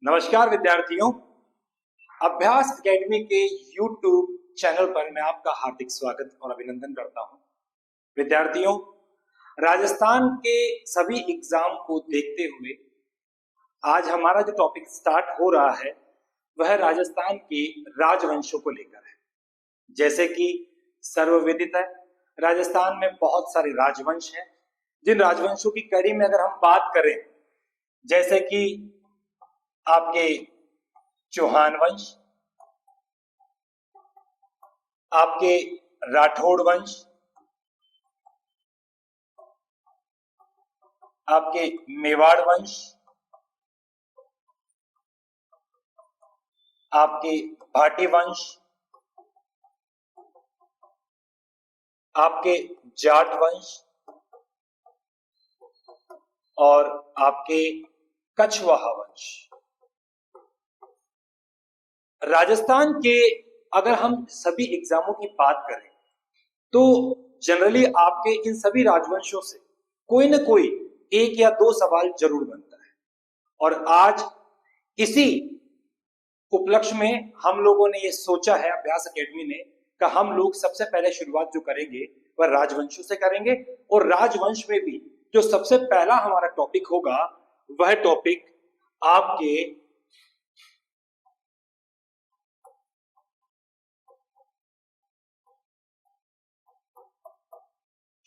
नमस्कार विद्यार्थियों, अभ्यास एकेडमी के YouTube चैनल पर मैं आपका हार्दिक स्वागत और अभिनंदन करता हूं। विद्यार्थियों, राजस्थान के सभी एग्जाम को देखते हुए आज हमारा जो टॉपिक स्टार्ट हो रहा है वह राजस्थान के राजवंशों को लेकर है। जैसे कि सर्वविदित है, राजस्थान में बहुत सारे राजवंश हैं। जिन राजवंशों की कड़ी में अगर हम बात करें, जैसे कि आपके चौहान वंश, आपके राठौड़ वंश, आपके मेवाड़ वंश, आपके भाटी वंश, आपके जाट वंश और आपके कछवाहा वंश। राजस्थान के अगर हम सभी एग्जामों की बात करें तो जनरली आपके इन सभी राजवंशों से कोई ना कोई एक या दो सवाल जरूर बनता है। और आज इसी उपलक्ष्य में हम लोगों ने ये सोचा है अभ्यास एकेडमी ने कि हम लोग सबसे पहले शुरुआत जो करेंगे वह राजवंशों से करेंगे। और राजवंश में भी जो सबसे पहला हमारा टॉपिक होगा वह टॉपिक आपके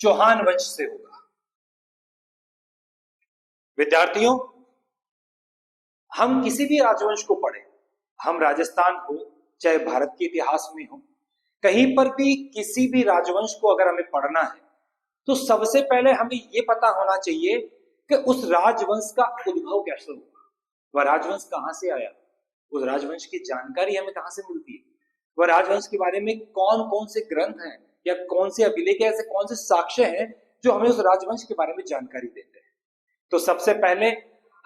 चौहान वंश से होगा। विद्यार्थियों, हम किसी भी राजवंश को पढ़े, हम राजस्थान हो चाहे भारत के इतिहास में हो, कहीं पर भी किसी भी राजवंश को अगर हमें पढ़ना है तो सबसे पहले हमें यह पता होना चाहिए कि उस राजवंश का उद्भव कैसे हुआ, वह राजवंश कहां से आया, उस राजवंश की जानकारी हमें कहां से मिलती है, वह राजवंश के बारे में कौन कौन से ग्रंथ हैं या कौन से अभिलेख, ऐसे कौन से साक्ष्य हैं जो हमें उस राजवंश के बारे में जानकारी देते हैं। तो सबसे पहले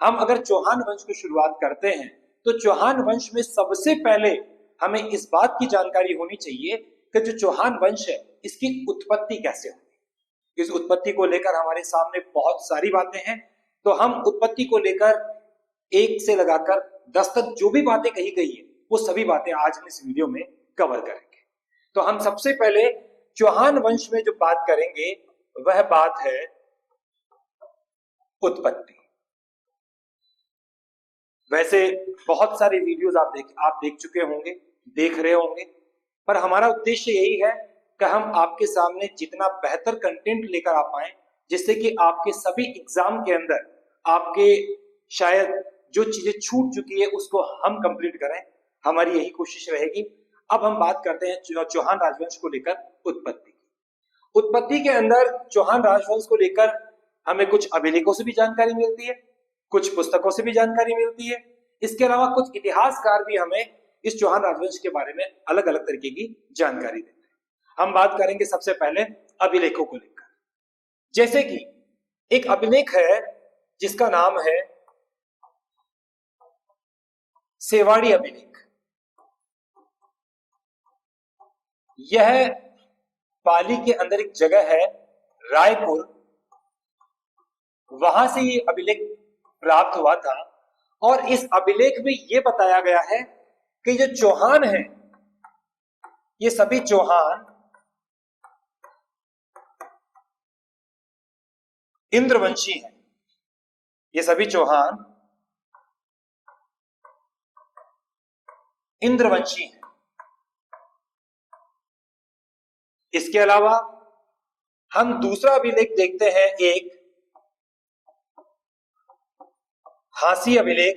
हम अगर चौहान वंश की शुरुआत करते हैं तो चौहान वंश में सबसे पहले हमें इस बात की जानकारी होनी चाहिए कि जो चौहान वंश है इसकी उत्पत्ति कैसे हुई। इस उत्पत्ति को लेकर हमारे सामने बहुत सारी बातें हैं, तो हम उत्पत्ति को लेकर एक से लगाकर 10 तक जो भी बातें कही गई है वो सभी बातें आज हम इस वीडियो में कवर करेंगे। तो हम सबसे पहले चौहान वंश में जो बात करेंगे वह बात है उत्पत्ति। वैसे बहुत सारे वीडियोस आप देख चुके होंगे, देख रहे होंगे, पर हमारा उद्देश्य यही है कि हम आपके सामने जितना बेहतर कंटेंट लेकर आ पाए जिससे कि आपके सभी एग्जाम के अंदर आपके शायद जो चीजें छूट चुकी है उसको हम कंप्लीट करें। हमारी यही कोशिश रहेगी। अब हम बात करते हैं चौहान राजवंश को लेकर उत्पत्ति की। उत्पत्ति के अंदर चौहान राजवंश को लेकर हमें कुछ अभिलेखों से भी जानकारी मिलती है, कुछ पुस्तकों से भी जानकारी मिलती है। इसके अलावा कुछ इतिहासकार भी हमें इस चौहान राजवंश के बारे में अलग अलग तरीके की जानकारी देते हैं। हम बात करेंगे सबसे पहले अभिलेखों को लेकर। जैसे कि एक अभिलेख है जिसका नाम है सेवाड़ी अभिलेख। यह पाली के अंदर एक जगह है रायपुर, वहां से ये अभिलेख प्राप्त हुआ था। और इस अभिलेख में यह बताया गया है कि जो चौहान है ये सभी चौहान इंद्रवंशी हैं। ये सभी चौहान इंद्रवंशी हैं। इसके अलावा हम दूसरा अभिलेख देखते हैं, एक हांसी अभिलेख,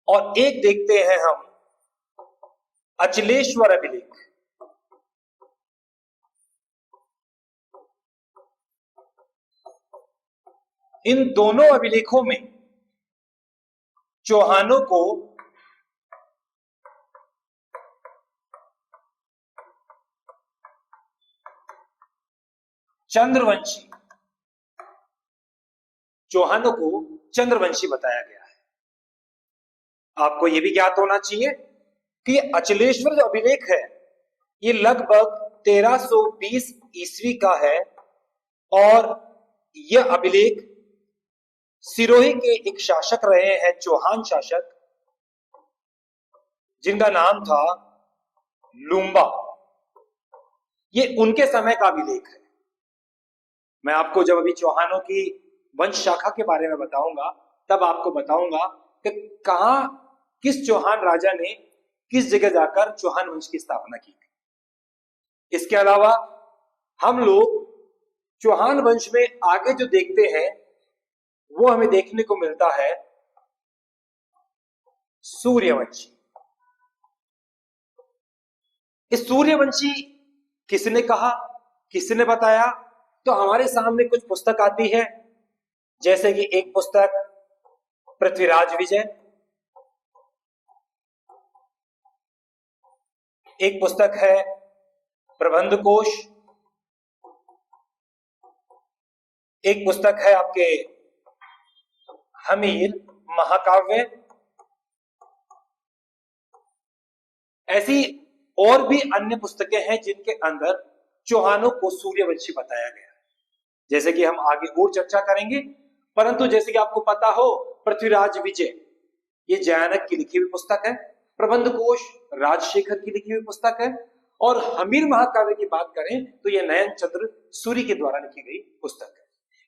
और एक देखते हैं हम अचलेश्वर अभिलेख। इन दोनों अभिलेखों में चौहानों को चंद्रवंशी बताया गया है। आपको यह भी ज्ञात होना चाहिए कि अचलेश्वर जो अभिलेख है ये लगभग 1320 ईस्वी का है और यह अभिलेख सिरोही के एक शासक रहे हैं, चौहान शासक, जिनका नाम था लूम्बा। ये उनके समय का अभिलेख है। मैं आपको जब अभी चौहानों की वंश शाखा के बारे में बताऊंगा तब आपको बताऊंगा कि कहां किस चौहान राजा ने किस जगह जाकर चौहान वंश की स्थापना की थी। इसके अलावा हम लोग चौहान वंश में आगे जो देखते हैं वो हमें देखने को मिलता है सूर्यवंशी। इस सूर्यवंशी किसने कहा, किसने बताया? तो हमारे सामने कुछ पुस्तक आती है, जैसे कि एक पुस्तक पृथ्वीराज विजय, एक पुस्तक है प्रबंध कोश, एक पुस्तक है आपके हमीर महाकाव्य। ऐसी और भी अन्य पुस्तकें हैं जिनके अंदर चौहानों को सूर्यवंशी बताया गया है, जैसे कि हम आगे और चर्चा करेंगे। परंतु जैसे कि आपको पता हो, पृथ्वीराज विजय ये जयानक की लिखी हुई पुस्तक है, प्रबंध कोश राजशेखर की लिखी हुई पुस्तक है, और हमीर महाकाव्य की बात करें तो यह नयन चंद्र सूरी के द्वारा लिखी गई पुस्तक है।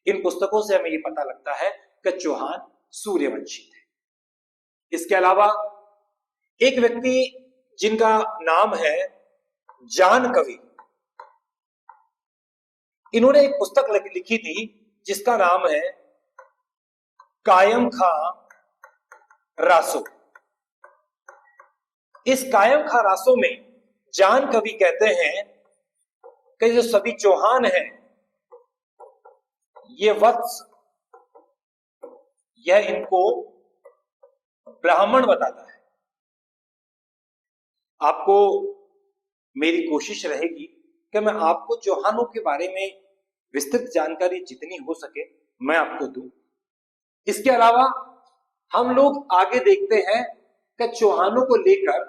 इन पुस्तकों से हमें यह पता लगता है कि चौहान सूर्यवंशी थे। इसके अलावा एक व्यक्ति जिनका नाम है जान कवि, इन्होंने एक पुस्तक लिखी थी जिसका नाम है कायम खां रासो। इस कायम खां रासो में जान कवि कहते हैं कि जो सभी चौहान हैं ये वत्स, यह इनको ब्राह्मण बताता है। आपको मेरी कोशिश रहेगी कि मैं आपको चौहानों के बारे में विस्तृत जानकारी जितनी हो सके मैं आपको दूं। इसके अलावा हम लोग आगे देखते हैं कि चौहानों को लेकर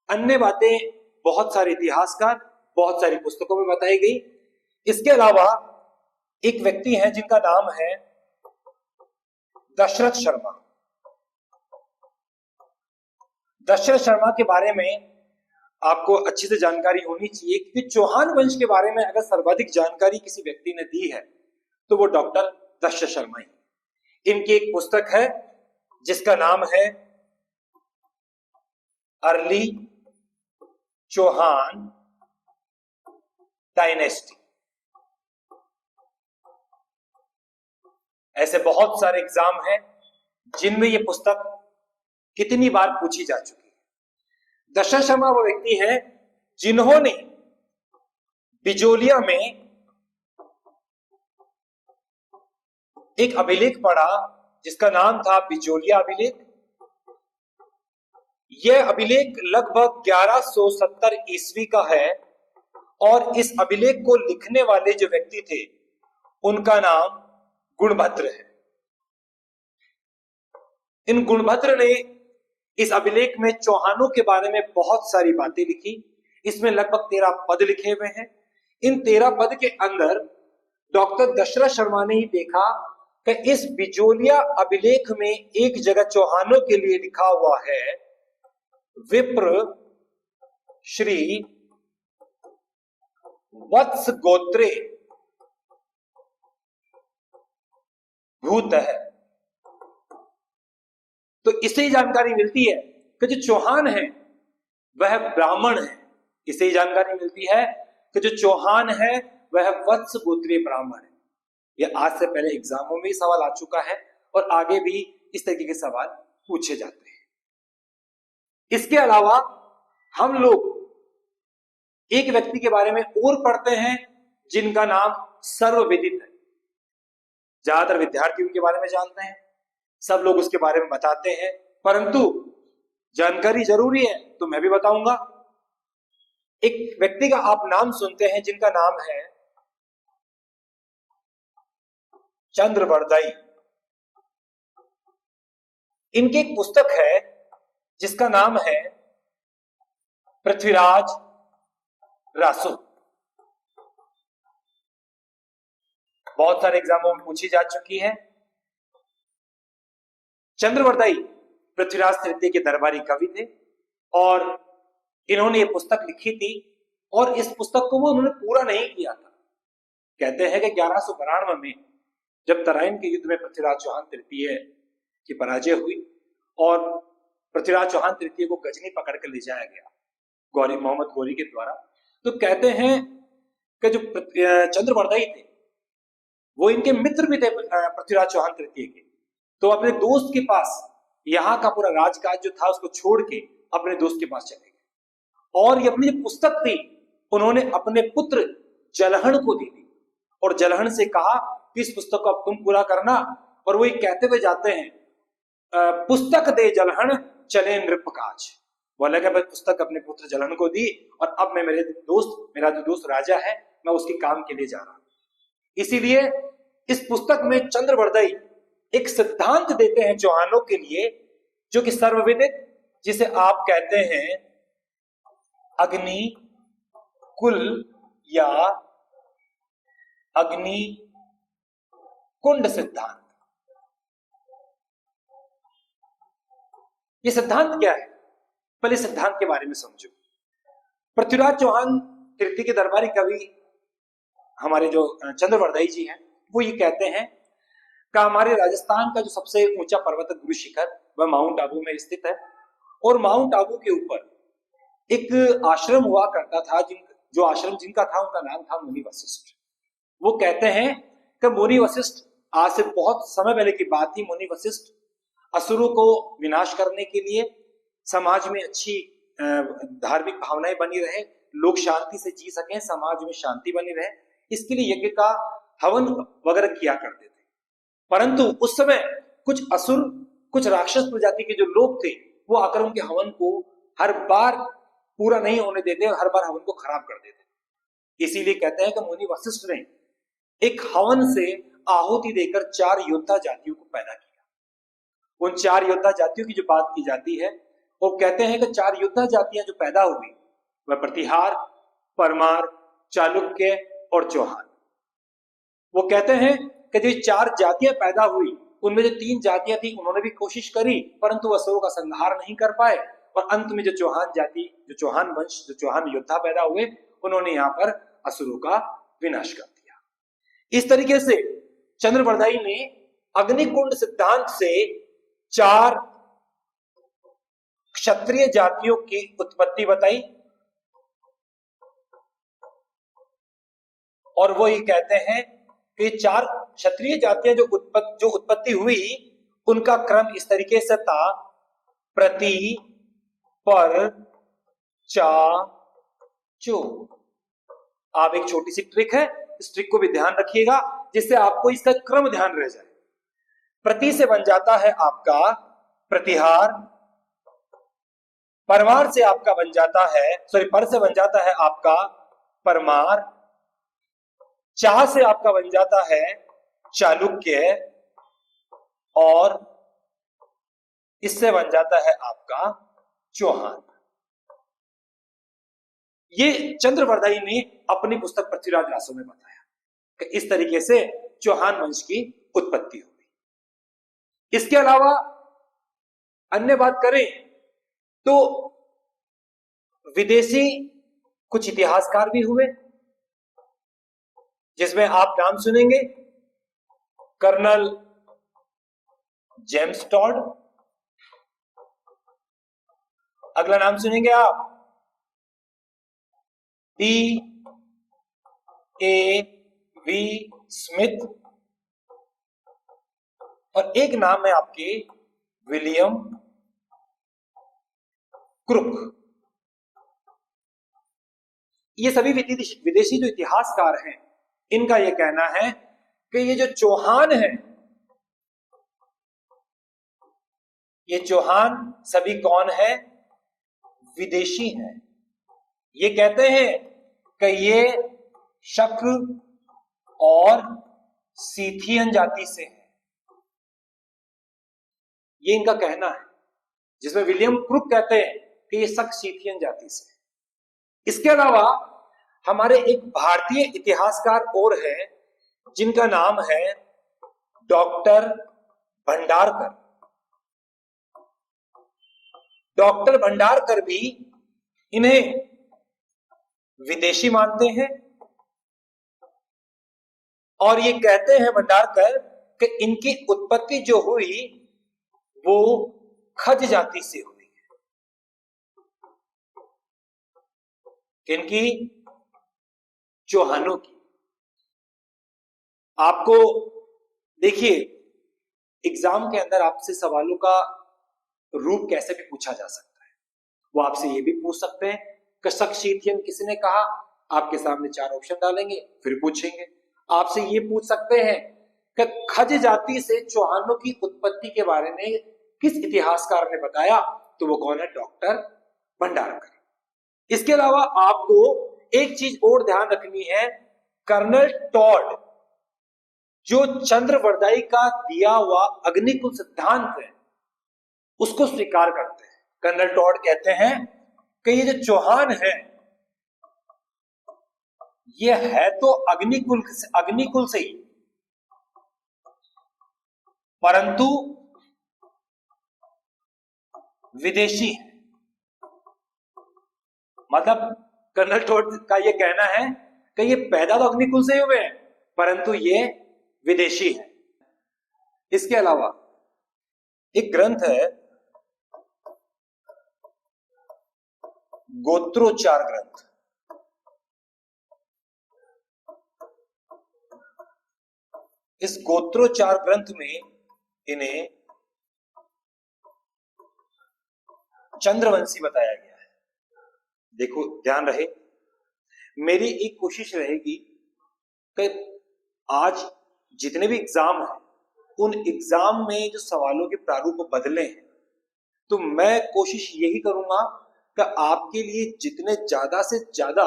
अन्य बातें बहुत सारे इतिहासकार, बहुत सारी पुस्तकों में बताई गई। इसके अलावा एक व्यक्ति है जिनका नाम है दशरथ शर्मा। दशरथ शर्मा के बारे में आपको अच्छी से जानकारी होनी चाहिए, क्योंकि चौहान वंश के बारे में अगर सर्वाधिक जानकारी किसी व्यक्ति ने दी है तो वो डॉक्टर दशरथ शर्मा ही। इनकी एक पुस्तक है जिसका नाम है अर्ली चौहान डायनेस्टी। ऐसे बहुत सारे एग्जाम हैं जिनमें यह पुस्तक कितनी बार पूछी जा चुकी है। दशरथ शर्मा वो व्यक्ति है जिन्होंने बिजोलिया में एक अभिलेख पढ़ा जिसका नाम था बिजोलिया अभिलेख। यह अभिलेख लगभग 1170 ईस्वी का है और इस अभिलेख को लिखने वाले जो व्यक्ति थे उनका नाम गुणभद्र है। इन गुणभद्र ने इस अभिलेख में चौहानों के बारे में बहुत सारी बातें लिखी। इसमें लगभग 13 पद लिखे हुए हैं। इन 13 पद के अंदर डॉक्टर दशरथ शर्मा ने ही देखा कि इस बिजोलिया अभिलेख में एक जगह चौहानों के लिए लिखा हुआ है, विप्र श्री वत्स गोत्रे भूत है। तो इससे ही जानकारी मिलती है कि जो चौहान है वह ब्राह्मण है। इससे ही जानकारी मिलती है कि जो चौहान है वह वत्स गोत्रीय ब्राह्मण है। यह आज से पहले एग्जामों में सवाल आ चुका है और आगे भी इस तरीके के सवाल पूछे जाते हैं। इसके अलावा हम लोग एक व्यक्ति के बारे में और पढ़ते हैं जिनका नाम सर्वविदित है। ज्यादातर विद्यार्थी उनके बारे में जानते हैं, सब लोग उसके बारे में बताते हैं, परंतु जानकारी जरूरी है तो मैं भी बताऊंगा। एक व्यक्ति का आप नाम सुनते हैं जिनका नाम है चंद्रवरदाई। इनकी एक पुस्तक है जिसका नाम है पृथ्वीराज रासो। बहुत सारे एग्जामों में पूछी जा चुकी है। चंद्रवरदाई पृथ्वीराज तृतीय के दरबारी कवि थे और इन्होंने ये पुस्तक लिखी थी और इस पुस्तक को वो उन्होंने पूरा नहीं किया था। कहते हैं कि 1192 में जब तराइन के युद्ध में पृथ्वीराज चौहान तृतीय की पराजय हुई और पृथ्वीराज चौहान तृतीय को गजनी पकड़ कर ले जाया गया गौरी मोहम्मद गौरी के द्वारा, तो कहते हैं कि जो चंद्रवरदाई थे वो इनके मित्र भी थे पृथ्वीराज चौहान तृतीय के, तो अपने दोस्त के पास यहाँ का पूरा राजकाज जो था उसको छोड़ के अपने दोस्त के पास चले गए और ये अपनी जो पुस्तक थी उन्होंने अपने पुत्र जलहण को दी थी और जलहण से कहा कि इस पुस्तक को अब तुम पूरा करना, और वो कहते हुए जाते हैं पुस्तक दे जलहण चले नृपकाज। बोला कि भाई पुस्तक अपने पुत्र जलहण को दी और अब मैं मेरा जो दोस्त राजा है मैं उसके काम के लिए जा रहा हूं। इसीलिए इस पुस्तक में चंद्रवरदाई एक सिद्धांत देते हैं चौहानों के लिए जो कि सर्वविदित, जिसे आप कहते हैं अग्नि कुल या अग्नि कुंड सिद्धांत। ये सिद्धांत क्या है, पहले सिद्धांत के बारे में समझो। पृथ्वीराज चौहान तृतीय के दरबारी कवि हमारे जो चंद्रवरदाई जी हैं वो ये कहते हैं कि हमारे राजस्थान का जो सबसे ऊंचा पर्वत है गुरु शिखर वह माउंट आबू में स्थित है और माउंट आबू के ऊपर एक आश्रम हुआ करता था जो आश्रम जिनका था उनका नाम था मुनि वशिष्ठ। वो कहते हैं कि मुनि वशिष्ठ, आज से बहुत समय पहले की बात थी, मुनि वशिष्ठ असुरों को विनाश करने के लिए समाज में अच्छी धार्मिक भावनाएं बनी रहे, लोग शांति से जी सकें, समाज में शांति बनी रहे, इसके लिए यज्ञ का हवन वगैरह किया करते थे। परंतु उस समय कुछ असुर, कुछ राक्षस प्रजाति के जो लोग थे वो आकर उनके हवन को हर बार पूरा नहीं होने देते, हर बार हवन को खराब कर देते। इसीलिए कहते हैं कि मुनि वशिष्ठ ने एक हवन से आहुति देकर 4 योद्धा जातियों को पैदा किया। उन 4 योद्धा जातियों की जो बात की जाती है वो कहते हैं कि 4 योद्धा जातियां जो पैदा हुई वह प्रतिहार, परमार, चालुक्य और चौहान। वो कहते हैं कि जो 4 जातियां पैदा हुई उनमें जो 3 जातियां थी उन्होंने भी कोशिश करी परंतु असुरों का संहार नहीं कर पाए और अंत में जो चौहान जाति, जो चौहान वंश, जो चौहान योद्धा पैदा हुए उन्होंने यहाँ पर असुरों का विनाश कर दिया। इस तरीके से चंद्रवरदाई ने अग्निकुंड सिद्धांत से 4 क्षत्रिय जातियों की उत्पत्ति बताई और वो ये कहते हैं कि 4 क्षत्रिय जातियां जो उत्पत्ति हुई उनका क्रम इस तरीके से था: प्रति, पर, चा, चो। आप एक छोटी सी ट्रिक है, इस ट्रिक को भी ध्यान रखिएगा जिससे आपको इसका क्रम ध्यान रह जाए। प्रति से बन जाता है आपका प्रतिहार, परमार से आपका बन जाता है, पर से बन जाता है आपका परमार, चाह से आपका बन जाता है चालुक्य और इससे बन जाता है आपका चौहान। ये चंद्रवरदाई ने अपनी पुस्तक पृथ्वीराज रासों में बताया कि इस तरीके से चौहान वंश की उत्पत्ति हो गई। इसके अलावा अन्य बात करें तो विदेशी कुछ इतिहासकार भी हुए जिसमें आप नाम सुनेंगे कर्नल जेम्स टॉड, अगला नाम सुनेंगे आप टी.ए.वी. स्मिथ और एक नाम है आपके विलियम क्रुक। ये सभी विदेशी जो इतिहासकार हैं इनका यह कहना है कि ये जो चौहान है, ये चौहान सभी कौन है? विदेशी हैं। ये कहते हैं कि ये शक और सीथियन जाति से है, ये इनका कहना है, जिसमें विलियम क्रुक कहते हैं कि ये शक सीथियन जाति से है। इसके अलावा हमारे एक भारतीय इतिहासकार और हैं जिनका नाम है डॉक्टर भंडारकर। डॉक्टर भंडारकर भी इन्हें विदेशी मानते हैं और ये कहते हैं भंडारकर कि इनकी उत्पत्ति जो हुई वो खज जाति से हुई है। किनकी? चौहानों की। आपको देखिए, एग्जाम के अंदर आपसे सवालों का रूप कैसे भी पूछा जा सकता है। वो आपसे ये भी पूछ सकते हैं कि शख्सियत किसने कहा, आपके सामने 4 ऑप्शन डालेंगे, फिर पूछेंगे। आपसे ये पूछ सकते हैं कि खज जाति से चौहानों की उत्पत्ति के बारे में किस इतिहासकार ने बताया, तो वो कौन है? डॉक्टर भंडारकर। इसके अलावा आपको एक चीज और ध्यान रखनी है, कर्नल टॉड जो चंद्रवरदाई का दिया हुआ अग्निकुल सिद्धांत है उसको स्वीकार करते हैं। कर्नल टॉड कहते हैं कि ये जो चौहान है ये है तो अग्निकुल से ही, परंतु विदेशी है। मतलब कर्नल टॉड का ये कहना है कि ये पैदा तो अग्निकुल से ही हुए हैं परंतु ये विदेशी है। इसके अलावा एक ग्रंथ है गोत्रोच्चार ग्रंथ। इस गोत्रोच्चार ग्रंथ में इन्हें चंद्रवंशी बताया गया है। देखो ध्यान रहे, मेरी एक कोशिश रहेगी कि आज जितने भी एग्जाम हैं उन एग्जाम में जो सवालों के प्रारूप बदले हैं, तो मैं कोशिश यही करूंगा कि आपके लिए जितने ज्यादा से ज्यादा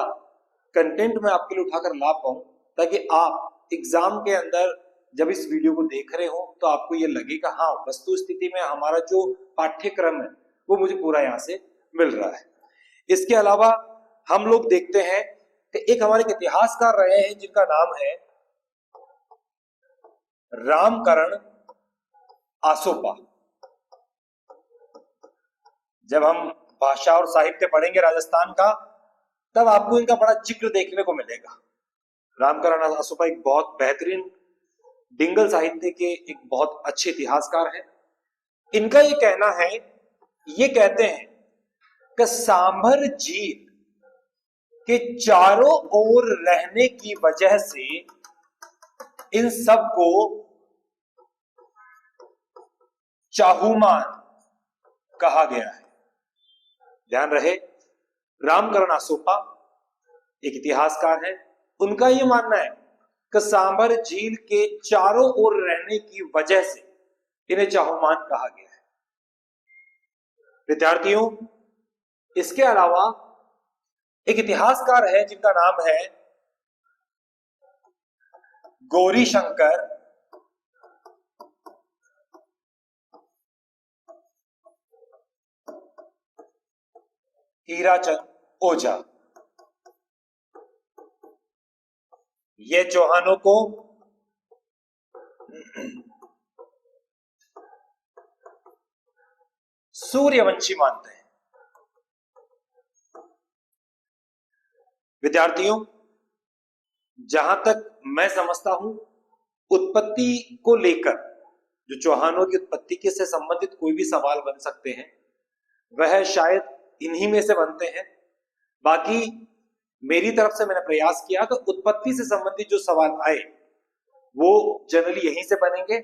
कंटेंट मैं आपके लिए उठाकर ला पाऊं, ताकि आप एग्जाम के अंदर जब इस वीडियो को देख रहे हो तो आपको ये लगेगा हाँ वस्तु स्थिति में हमारा जो पाठ्यक्रम है वो मुझे पूरा यहाँ से मिल रहा है। इसके अलावा हम लोग देखते हैं कि एक हमारे इतिहासकार रहे हैं जिनका नाम है रामकरण आसोपा। जब हम भाषा और साहित्य पढ़ेंगे राजस्थान का तब आपको इनका बड़ा जिक्र देखने को मिलेगा। रामकरण आसोपा एक बहुत बेहतरीन डिंगल साहित्य के एक बहुत अच्छे इतिहासकार हैं। इनका ये कहना है, ये कहते हैं कि सांभर झील के चारों ओर रहने की वजह से इन सब को चाहुमान कहा गया है। ध्यान रहे, रामकरण आसोपा एक इतिहासकार है, उनका यह मानना है कि सांभर झील के चारों ओर रहने की वजह से इन्हें चाहुमान कहा गया है। विद्यार्थियों, इसके अलावा एक इतिहासकार है जिनका नाम है गौरी शंकर हीराचंद ओझा। ये चौहानों को सूर्यवंशी मानते हैं। विद्यार्थियों, जहां तक मैं समझता हूं उत्पत्ति को लेकर जो चौहानों की उत्पत्ति के से संबंधित कोई भी सवाल बन सकते हैं वह शायद इन्हीं में से बनते हैं। बाकी मेरी तरफ से मैंने प्रयास किया कि उत्पत्ति से संबंधित जो सवाल आए वो जनरली यहीं से बनेंगे।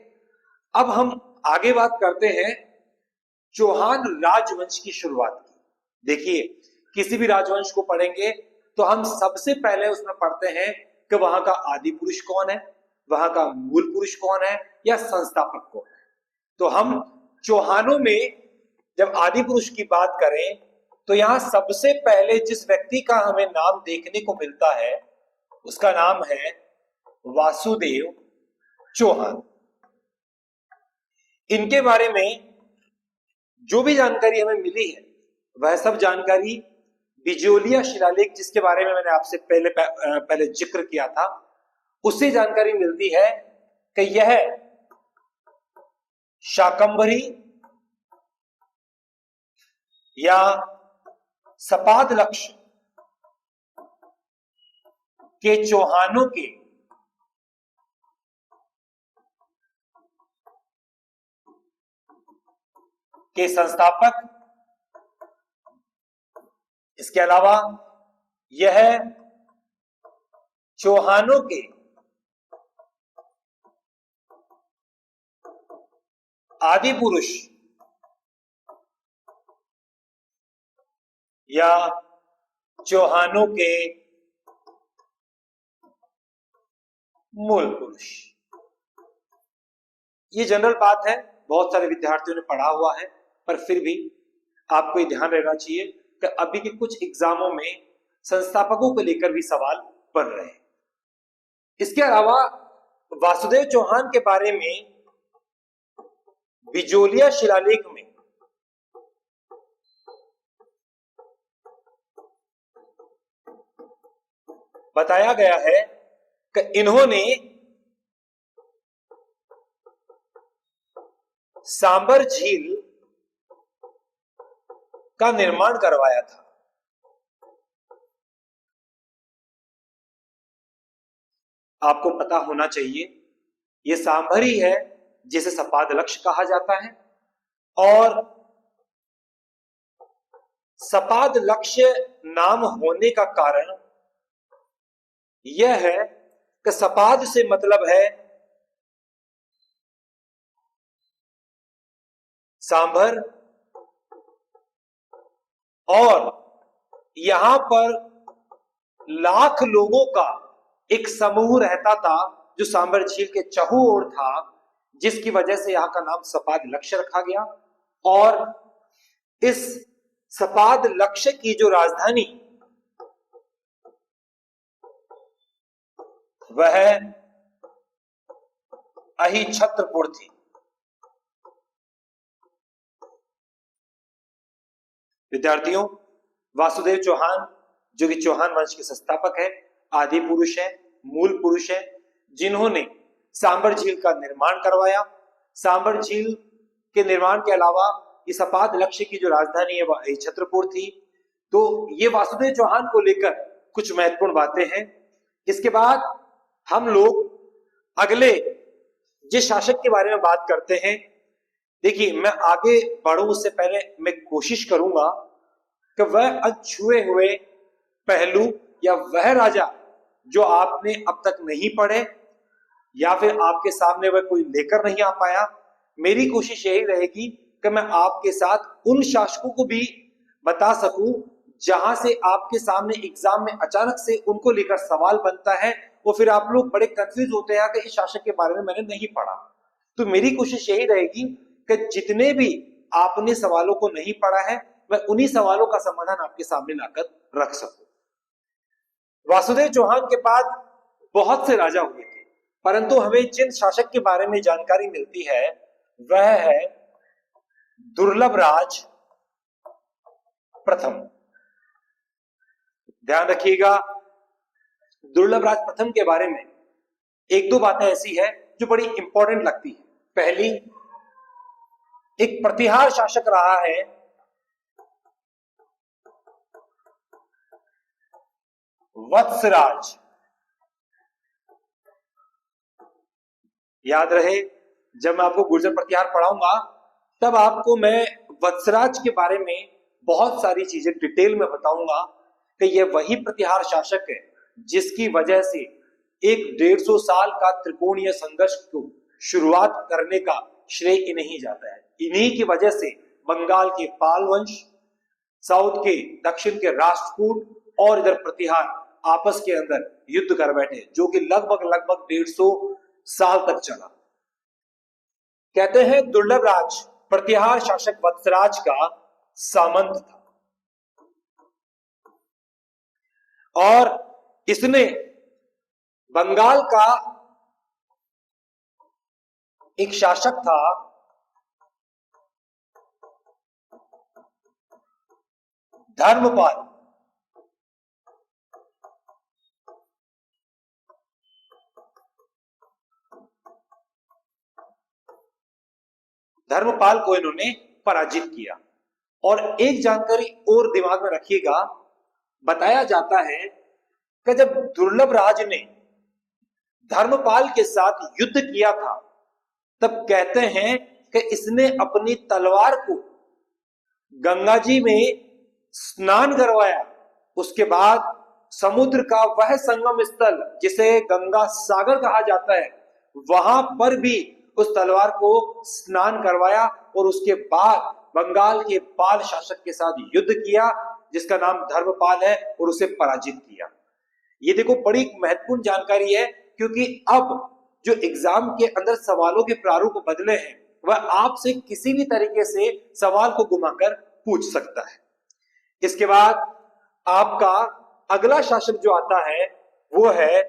अब हम आगे बात करते हैं चौहान राजवंश की शुरुआत की। देखिए, किसी भी राजवंश को पढ़ेंगे तो हम सबसे पहले उसमें पढ़ते हैं कि वहां का आदि पुरुष कौन है, वहां का मूल पुरुष कौन है या संस्थापक कौन है। तो हम चौहानों में जब आदि पुरुष की बात करें तो यहां सबसे पहले जिस व्यक्ति का हमें नाम देखने को मिलता है उसका नाम है वासुदेव चौहान। इनके बारे में जो भी जानकारी हमें मिली है वह सब जानकारी बिजोलिया शिलालेख, जिसके बारे में मैंने आपसे पहले जिक्र किया था, उससे जानकारी मिलती है कि यह शाकंभरी या सपाद लक्ष के चौहानों के संस्थापक, इसके अलावा यह चौहानों के आदि पुरुष या चौहानों के मूल पुरुष। ये जनरल बात है, बहुत सारे विद्यार्थियों ने पढ़ा हुआ है, पर फिर भी आपको ये ध्यान रहना चाहिए कि अभी के कुछ एग्जामों में संस्थापकों को लेकर भी सवाल बन रहे हैं। इसके अलावा वासुदेव चौहान के बारे में बिजोलिया शिलालेख में बताया गया है कि इन्होंने सांबर झील का निर्माण करवाया था। आपको पता होना चाहिए यह सांभर ही है जिसे सपाद लक्ष्य कहा जाता है, और सपाद लक्ष्य नाम होने का कारण यह है कि सपाद से मतलब है सांभर, और यहां पर लाख लोगों का एक समूह रहता था जो सांभर झील के चहुं ओर था, जिसकी वजह से यहां का नाम सपाद लक्ष्य रखा गया। और इस सपाद लक्ष्य की जो राजधानी वह अहिछत्रपुर थी। विद्यार्थियों, वासुदेव चौहान जो कि चौहान वंश के संस्थापक है, आदि पुरुष है, मूल पुरुष है, जिन्होंने सांबर झील का निर्माण करवाया। सांबर झील के निर्माण के अलावा इस सपाद लक्ष्य की जो राजधानी है वह अहिछत्रपुर थी। तो ये वासुदेव चौहान को लेकर कुछ महत्वपूर्ण बातें हैं। इसके बाद हम लोग अगले जिस शासक के बारे में बात करते हैं, देखिए मैं आगे बढ़ूं उससे पहले मैं कोशिश करूंगा कि वह अनछुए हुए पहलू या वह राजा जो आपने अब तक नहीं पढ़े या फिर आपके सामने वह कोई लेकर नहीं आ पाया, मेरी कोशिश यही रहेगी कि मैं आपके साथ उन शासकों को भी बता सकूं जहां से आपके सामने एग्जाम में अचानक से उनको लेकर सवाल बनता है, वो फिर आप लोग बड़े कंफ्यूज होते हैं कि इस शासक के बारे में मैंने नहीं पढ़ा। तो मेरी कोशिश यही रहेगी कि जितने भी आपने सवालों को नहीं पढ़ा है मैं उन्हीं सवालों का समाधान आपके सामने लाकर रख सकूं। वासुदेव चौहान के बाद बहुत से राजा हुए थे, परंतु हमें जिन शासक के बारे में जानकारी मिलती है वह है दुर्लभ राज प्रथम। ध्यान रखिएगा, दुर्लभ राज प्रथम के बारे में एक दो बातें ऐसी है जो बड़ी इंपॉर्टेंट लगती है। पहली, एक प्रतिहार शासक रहा है वत्सराज। याद रहे, जब मैं आपको गुर्जर प्रतिहार पढ़ाऊंगा तब आपको मैं वत्सराज के बारे में बहुत सारी चीजें डिटेल में बताऊंगा कि यह वही प्रतिहार शासक है जिसकी वजह से एक 150 साल का त्रिकोणीय संघर्ष को शुरुआत करने का श्रेय इन्हें ही जाता है। इन्हीं की वजह से बंगाल के पाल वंश, साउथ के दक्षिण के राष्ट्रकूट और इधर प्रतिहार आपस के अंदर युद्ध कर बैठे, जो कि लगभग 150 साल तक चला। कहते हैं दुर्लभ राज प्रतिहार शासक वत्सराज का सामंत था और इसने बंगाल का एक शासक था धर्मपाल। धर्मपाल को इन्होंने पराजित किया और एक जानकारी और दिमाग में रखिएगा, बताया जाता है कि जब दुर्लभ राज ने धर्मपाल के साथ युद्ध किया था, तब कहते हैं कि इसने अपनी तलवार को गंगा जी में स्नान करवाया। उसके बाद समुद्र का वह संगम स्थल जिसे गंगा सागर कहा जाता है, वहां पर भी उस तलवार को स्नान करवाया और उसके बाद बंगाल के पाल शासक के साथ युद्ध किया जिसका नाम धर्मपाल है और उसे पराजित किया। ये देखो बड़ी महत्वपूर्ण जानकारी है, क्योंकि अब जो एग्जाम के अंदर सवालों के प्रारूप बदले हैं वह आपसे किसी भी तरीके से सवाल को घुमाकर पूछ सकता है। इसके बाद आपका अगला शासक जो आता है वो है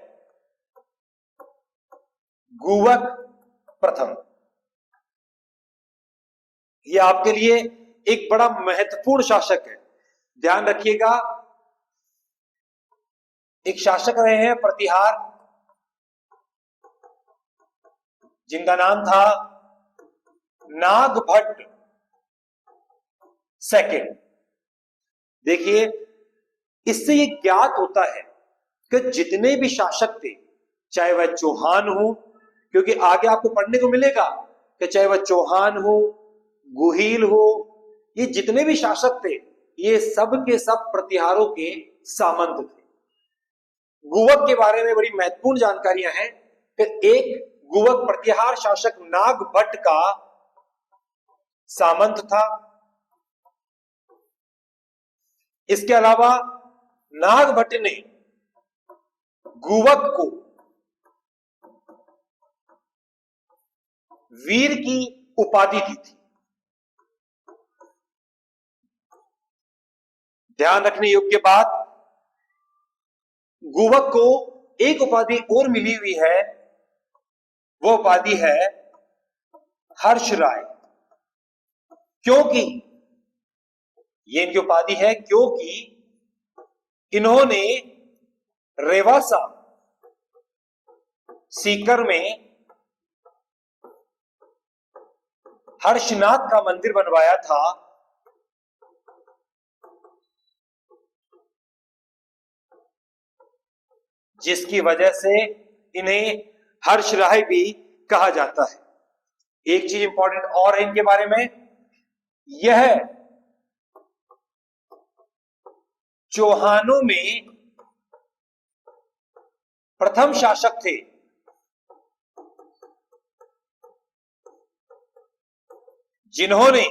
गुवक प्रथम। यह आपके लिए एक बड़ा महत्वपूर्ण शासक है, ध्यान रखिएगा। एक शासक रहे हैं प्रतिहार, जिनका नाम था नागभट्ट सेकंड। देखिए, इससे ये ज्ञात होता है कि जितने भी शासक थे, चाहे वह चौहान हो, क्योंकि आगे आपको पढ़ने को मिलेगा कि चाहे वह चौहान हो, गुहिल हो, ये जितने भी शासक थे ये सब के सब प्रतिहारों के सामंत थे। गुवक के बारे में बड़ी महत्वपूर्ण जानकारियां हैं कि एक गुवक प्रतिहार शासक नागभट्ट का सामंत था। इसके अलावा नागभट्ट ने गुवक को वीर की उपाधि दी थी। ध्यान रखने योग्य बात, गुवक को एक उपाधि और मिली हुई है, वो उपाधि है हर्षराय। क्योंकि ये इनकी उपाधि है क्योंकि इन्होंने रेवासा सीकर में हर्षनाथ का मंदिर बनवाया था, जिसकी वजह से इन्हें हर्षराय भी कहा जाता है। एक चीज इंपॉर्टेंट और है इनके बारे में, यह चौहानों में प्रथम शासक थे जिन्होंने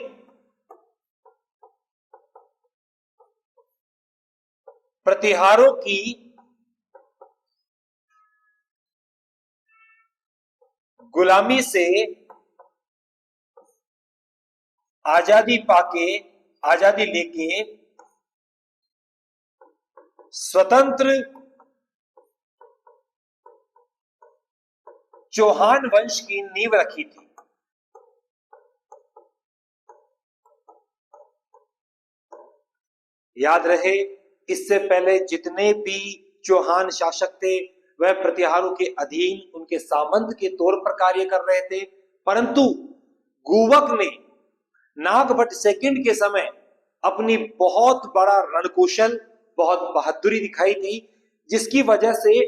प्रतिहारों की गुलामी से आजादी पाके, आजादी लेके स्वतंत्र चौहान वंश की नींव रखी थी। याद रहे, इससे पहले जितने भी चौहान शासक थे वह प्रतिहारों के अधीन उनके सामंत के तौर पर कार्य कर रहे थे, परंतु गुवक ने नागभट्ट सेकंड के समय अपनी बहुत बड़ा रणकौशल, बहुत बहादुरी दिखाई थी, जिसकी वजह से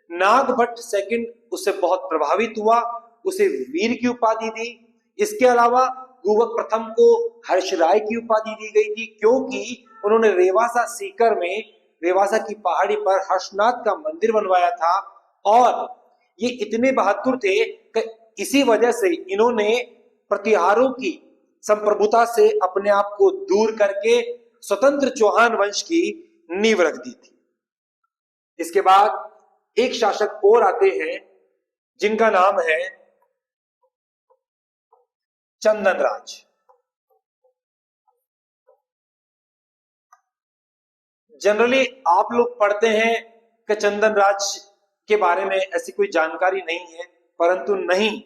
नागभट्ट सेकंड उससे बहुत प्रभावित हुआ, उसे वीर की उपाधि दी। इसके अलावा गुवक प्रथम को हर्षराय की उपाधि दी गई थी क्योंकि उन्होंने रेवासा सीकर में, रेवासा की पहाड़ी पर हर्षनाथ का मंदिर बनवाया था, और ये इतने बहादुर थे कि इसी वजह से इन्होंने प्रतिहारों की संप्रभुता से अपने आप को दूर करके स्वतंत्र चौहान वंश की नींव रख दी थी। इसके बाद एक शासक और आते हैं जिनका नाम है चंदनराज। जनरली आप लोग पढ़ते हैं कि चंदनराज के बारे में ऐसी कोई जानकारी नहीं है, परंतु नहीं,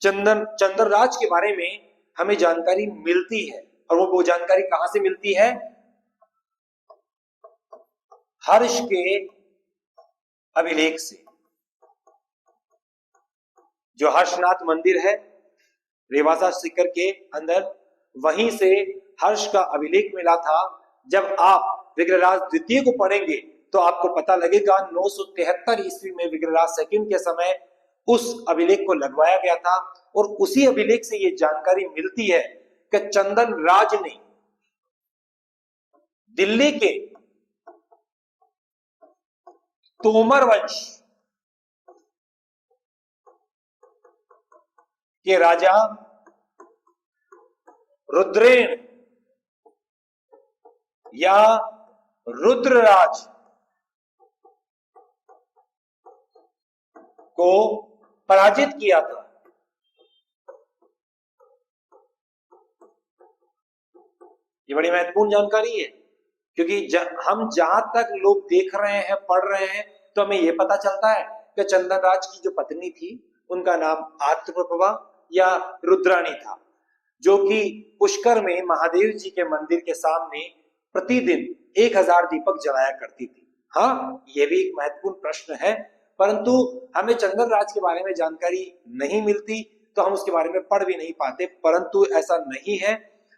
चंदनराज के बारे में हमें जानकारी मिलती है, और वो जानकारी कहां से मिलती है? हर्ष के अभिलेख से। जो हर्षनाथ मंदिर है रेवासा सीकर के अंदर, वहीं से हर्ष का अभिलेख मिला था। जब आप विग्रहराज द्वितीय को पढ़ेंगे तो आपको पता लगेगा 973 ईस्वी में विग्रहराज सेकंड के समय उस अभिलेख को लगवाया गया था। और उसी अभिलेख से ये जानकारी मिलती है कि चंदन राज ने दिल्ली के तोमर वंश के राजा रुद्रेण या रुद्रराज को पराजित किया था। ये बड़ी महत्वपूर्ण जानकारी है, क्योंकि हम जहां तक लोग देख रहे हैं, पढ़ रहे हैं, तो हमें यह पता चलता है कि चंदन राज की जो पत्नी थी उनका नाम आत्मप्रभा या रुद्राणी था, जो कि पुष्कर में महादेव जी के मंदिर के सामने प्रतिदिन 1000 दीपक जलाया करती थी। हाँ, यह भी एक महत्वपूर्ण प्रश्न है, परंतु हमें चंदन राज के बारे में जानकारी नहीं मिलती तो हम उसके बारे में पढ़ भी नहीं पाते। परंतु ऐसा नहीं है,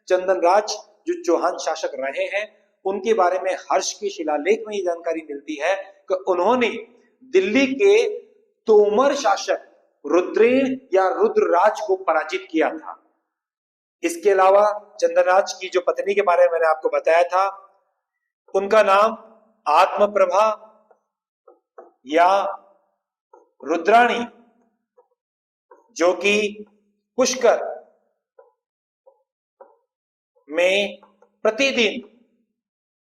चंदन राज जो चौहान शासक रहे हैं उनके बारे में हर्ष के शिलालेख में ये जानकारी मिलती है कि उन्होंने दिल्ली के तोमर शासक रुद्रेण या रुद्रराज को पराजित किया था। इसके अलावा चंदनराज की जो पत्नी के बारे में मैंने आपको बताया था, उनका नाम आत्मप्रभा या रुद्राणी, जो कि पुष्कर में प्रतिदिन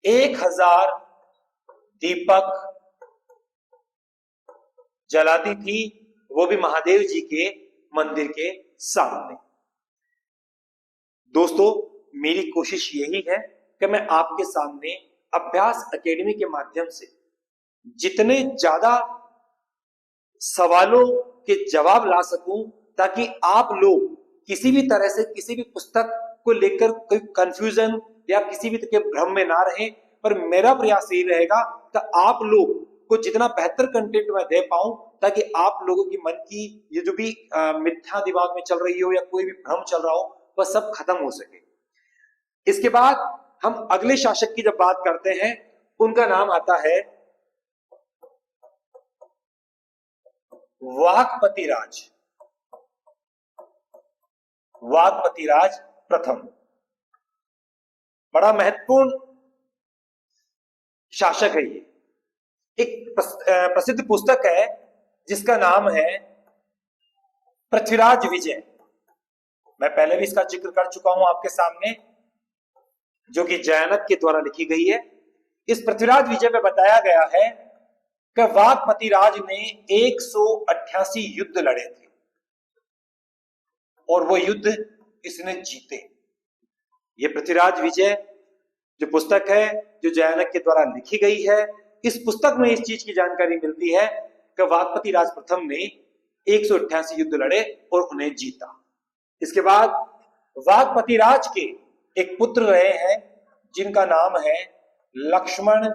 1000 दीपक जलाती थी, वो भी महादेव जी के मंदिर के सामने। दोस्तों, मेरी कोशिश यही है कि मैं आपके सामने अभ्यास एकेडमी के माध्यम से जितने ज्यादा सवालों के जवाब ला सकूं, ताकि आप लोग किसी भी तरह से किसी भी पुस्तक को लेकर कोई कंफ्यूजन या किसी भी तरह के भ्रम में ना रहे। पर मेरा प्रयास यही रहेगा कि आप लोग को जितना बेहतर कंटेंट मैं दे पाऊं, ताकि आप लोगों की मन की ये जो भी मिथ्या दिमाग में चल रही हो या कोई भी भ्रम चल रहा हो वह सब खत्म हो सके। इसके बाद हम अगले शासक की जब बात करते हैं, उनका नाम आता है वाकपति राज। वाकपति राज प्रथम बड़ा महत्वपूर्ण शासक है। ये एक प्रसिद्ध पुस्तक है जिसका नाम है पृथ्वीराज विजय। मैं पहले भी इसका जिक्र कर चुका हूं आपके सामने, जो कि जयानक के द्वारा लिखी गई है। इस पृथ्वीराज विजय में बताया गया है कि वाकपति राज ने 188 युद्ध लड़े थे और वो युद्ध इसने जीते। ये पृथ्वीराज विजय जो पुस्तक है, जो जयानक के द्वारा लिखी गई है, इस पुस्तक में इस चीज की जानकारी मिलती है कि वाकपति राज प्रथम ने 188 युद्ध लड़े और उन्हें जीता। इसके बाद वाकपति राज के एक पुत्र रहे हैं जिनका नाम है लक्ष्मण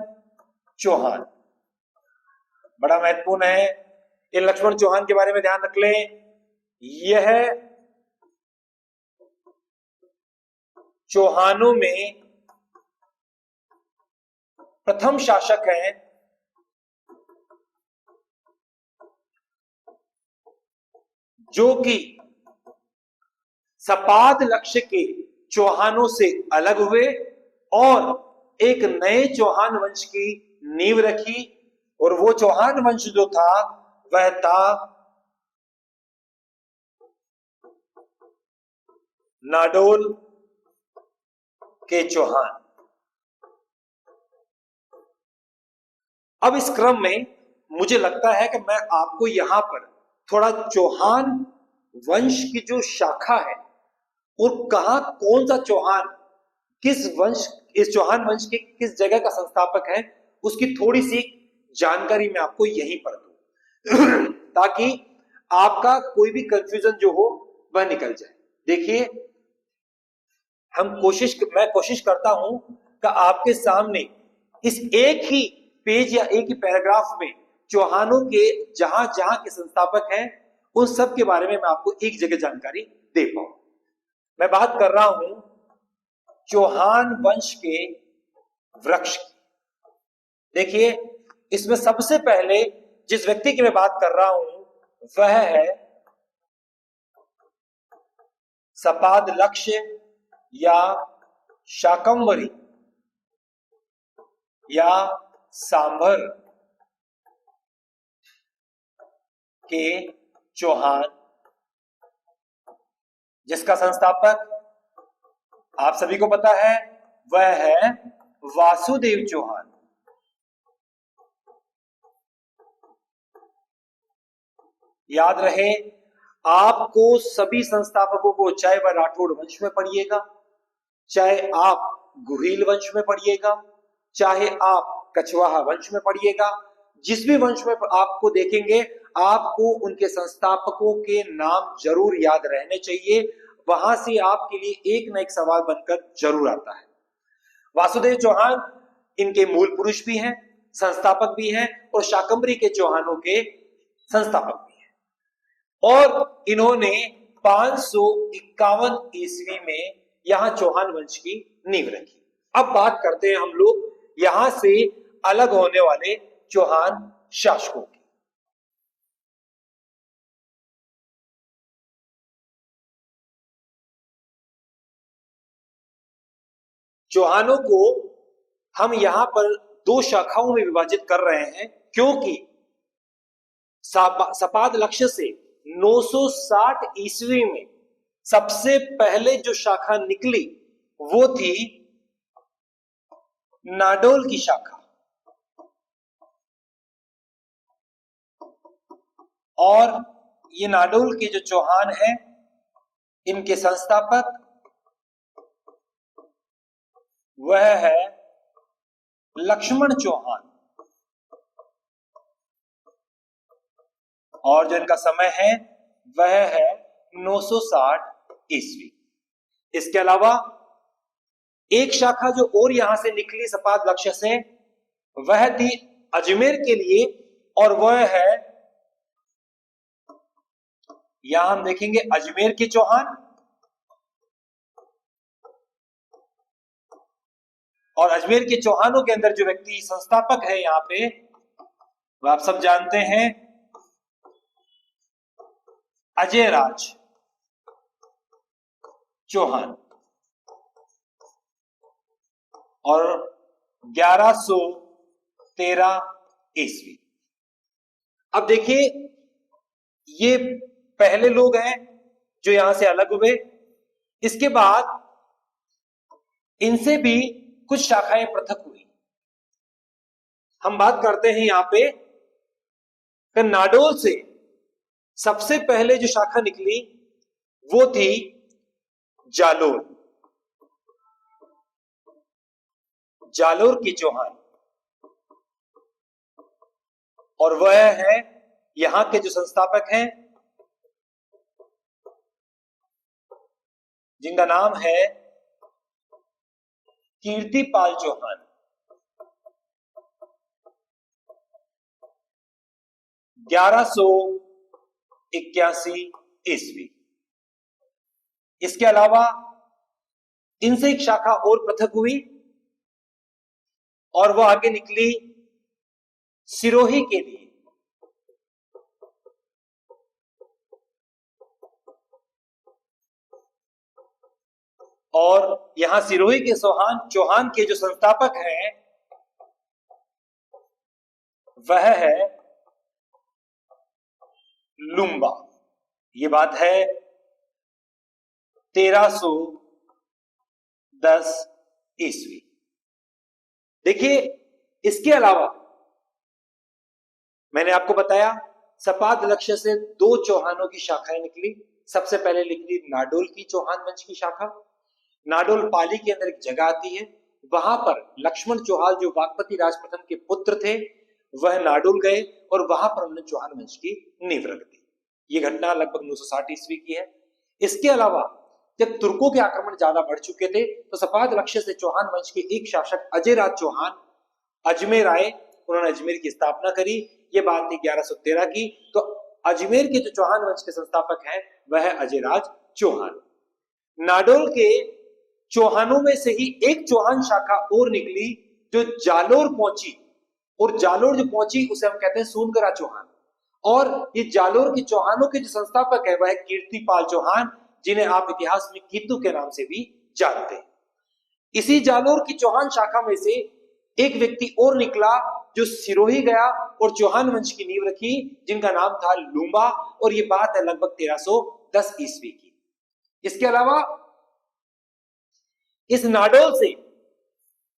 चौहान। बड़ा महत्वपूर्ण है, इन लक्ष्मण चौहान के बारे में ध्यान रख लें। यह चौहानों में प्रथम शासक हैं जो कि सपाद लक्ष्य के चौहानों से अलग हुए और एक नए चौहान वंश की नींव रखी। और वो चौहान वंश जो था वह था नाडोल के चौहान। अब इस क्रम में मुझे लगता है कि मैं आपको यहां पर थोड़ा चौहान वंश की जो शाखा है और कहां कौन सा चौहान किस वंश, इस चौहान वंश के किस जगह का संस्थापक है, उसकी थोड़ी सी जानकारी मैं आपको यहीं पर दूं ताकि आपका कोई भी कंफ्यूजन जो हो वह निकल जाए। देखिए, मैं कोशिश करता हूं कि आपके सामने इस एक ही पेज या एक ही पैराग्राफ में चौहानों के जहां जहां के संस्थापक हैं उन सब के बारे में मैं आपको एक जगह जानकारी दे पाऊं। मैं बात कर रहा हूं चौहान वंश के वृक्ष की। देखिए, इसमें सबसे पहले जिस व्यक्ति की मैं बात कर रहा हूं वह है सपादलक्ष्य या शाकंभरी या सांभर के चौहान, जिसका संस्थापक आप सभी को पता है वह है वासुदेव चौहान। याद रहे, आपको सभी संस्थापकों को, चाहे वह राठौड़ वंश में पढ़िएगा, चाहे आप गुहिल वंश में पढ़िएगा, चाहे आप कछवाहा वंश में पढ़िएगा, जिस भी वंश में आपको देखेंगे आपको उनके संस्थापकों के नाम जरूर याद रहने चाहिए। वहां से आपके लिए एक न एक सवाल बनकर जरूर आता है। वासुदेव चौहान इनके मूल पुरुष भी हैं, संस्थापक भी हैं और शाकंभरी के चौहानों के संस्थापक भी हैं। और इन्होंने 551 ईस्वी में यहां चौहान वंश की नींव रखी। अब बात करते हैं हम लोग यहां से अलग होने वाले चौहान शासकों की। चौहानों को हम यहां पर दो शाखाओं में विभाजित कर रहे हैं, क्योंकि सपादलक्ष्य से 960 ईस्वी में सबसे पहले जो शाखा निकली वो थी नाडोल की शाखा। और ये नाडोल के जो चौहान हैं इनके संस्थापक वह है लक्ष्मण चौहान, और जो इनका समय है वह है 960 ईस्वी। इसके अलावा एक शाखा जो और यहां से निकली सपादलक्ष्य से वह थी अजमेर के लिए, और वह है, यहां हम देखेंगे अजमेर के चौहान। और अजमेर के चौहानों के अंदर जो व्यक्ति संस्थापक है यहां पे वह आप सब जानते हैं अजयराज चौहान। और 1113 ईस्वी। अब देखिए, ये पहले लोग हैं जो यहां से अलग हुए। इसके बाद इनसे भी कुछ शाखाएं पृथक हुई। हम बात करते हैं यहां पे नाडोल से सबसे पहले जो शाखा निकली वो थी जालोर, जालोर की चौहान। और वह है यहां के जो संस्थापक हैं जिनका नाम है कीर्तिपाल चौहान। 1181 ईस्वी। इसके अलावा इनसे एक शाखा और पृथक हुई और वह आगे निकली सिरोही के लिए। और यहां सिरोही के चौहान के जो संस्थापक हैं वह है लुम्बा। ये बात है 1310 ईस्वी। देखिए, इसके अलावा मैंने आपको बताया सपादलक्ष्य से दो चौहानों की शाखाएं निकली। सबसे पहले निकली नाडोल की चौहान वंश की शाखा। नाडोल पाली के अंदर एक जगह आती है, वहां पर लक्ष्मण चौहान जो वागपति राज प्रथम के पुत्र थे वह नाडोल गए और वहां पर उन्होंने चौहान वंश की नींव रख दी। ये घटना लगभग 960 ईस्वी की है। इसके अलावा जब तुर्कों के आक्रमण ज्यादा बढ़ चुके थे तो सपादलक्ष्य से चौहान वंश के एक शासक अजयराज चौहान अजमेर आए, उन्होंने अजमेर की स्थापना करी। ये बात थी 1113 की। तो अजमेर के जो चौहान वंश के संस्थापक हैं वह है अजयराज चौहान। नाडोल के चौहानों में से ही एक चौहान शाखा और निकली जो जालोर पहुंची, और जालोर जो पहुंची उसे हम कहते हैं सोनगरा चौहान। और ये जालोर के चौहानों के जो संस्थापक है वह है कीर्तिपाल चौहान, जिन्हें आप इतिहास में कीतू के नाम से भी जानते हैं। इसी जालोर की चौहान शाखा में से एक व्यक्ति और निकला जो सिरोही गया और चौहान वंश की नींव रखी, जिनका नाम था लूंबा, और ये बात है लगभग 1310 ईस्वी की। इसके अलावा इस नाडोल से